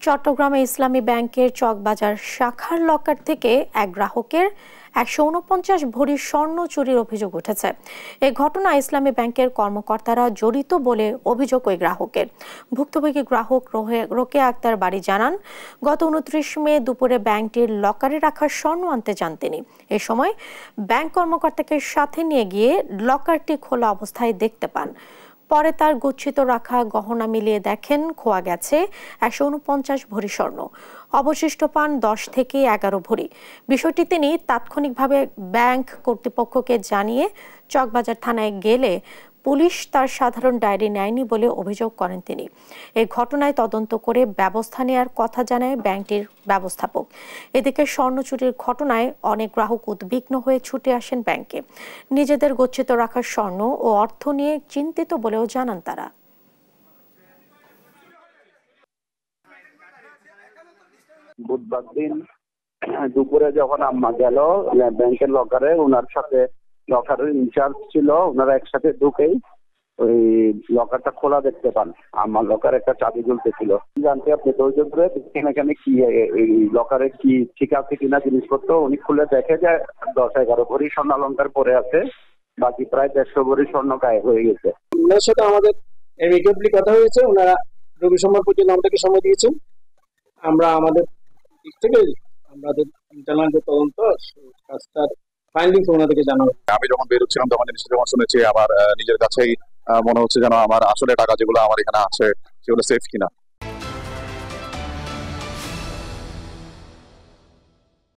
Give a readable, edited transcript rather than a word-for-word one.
চট্টগ্রামে ইসলামী ব্যাংকের চকবাজার শাখার লকার থেকে এক গ্রাহকের ১৪৯ ভরি স্বর্ণ চুরির অভিযোগ উঠেছে। এই ঘটনায় ইসলামী ব্যাংকের কর্মকর্তারা জড়িত বলে অভিযোগ ওই গ্রাহকের। ভুক্তভোগী গ্রাহক রোকেয়া আক্তার বাড়ি জানান, গত ২৯ মে দুপুরে ব্যাংকটির লকারে রাখা স্বর্ণ আনতে যান তিনি। এ সময় ব্যাংক কর্মকর্তাকে সাথে নিয়ে গিয়ে লকারটি খোলা অবস্থায় দেখতে পান। পরে তার গচ্ছিত রাখা গহনা মিলিয়ে দেখেন খোয়া গেছে ১৪৯ ভরি স্বর্ণ, অবশিষ্ট পান ১০ থেকে ১১ ভরি। বিষয়টি তিনি তাৎক্ষণিকভাবে ব্যাংক কর্তৃপক্ষকে জানিয়ে চকবাজার থানায় গেলে পুলিশ তার সাধারণ ডায়েরি নেয়নি বলে অভিযোগ করেন তিনি। এই ঘটনায় তদন্ত করে ব্যবস্থা নেওয়ার কথা জানায় ব্যাংকটির ব্যবস্থাপক। এদিকে স্বর্ণ চুরির ঘটনায় অনেক গ্রাহক উদ্বিগ্ন হয়ে ছুটে আসেন ব্যাংকে। নিজেদের গচ্ছিত রাখা স্বর্ণ ও অর্থ নিয়ে চিন্তিত বলেও জানান তারা। বুধবার দিন দুপুরে যখন আম্মা গেল ব্যাংকের লকারে, ওনার সাথে লকারের ইনচার্জ ছিল, ওনারা একসাথে ঢুকেই ওই লকারটা খোলা দেখতে পান। আমার লকারে একটা চাবি ঝুলতেছিল। জানতে আপনি প্রয়োজন করে এখানে কি এই লকারে কি ঠিক আছে কিনা জিনিসপত্র উনি খুলে দেখে যে ১০-১১ ভরি স্বর্ণ অলংকার পরে আছে, বাকি প্রায় ১৫০ ভরি স্বর্ণ গায়েব হয়ে গেছে। ওনার সাথে আমাদের এমিকেবলি কথা হয়েছে, ওনারা রবি সোমবার পর্যন্ত আমাদেরকে সময় দিয়েছেন। আমরা আমাদের দিক থেকে আমাদের ইন্টারনাল যে তদন্ত কাজটার ফাইন্ডিংস ওনাদেরকে জানাবো। আমি যখন বেরোচ্ছিলাম তখন জিনিসটা যখন শুনেছি, আমার নিজের কাছেই মনে হচ্ছে যেন আমার আসলে টাকা যেগুলো আমার এখানে আছে সেগুলো সেফ কিনা।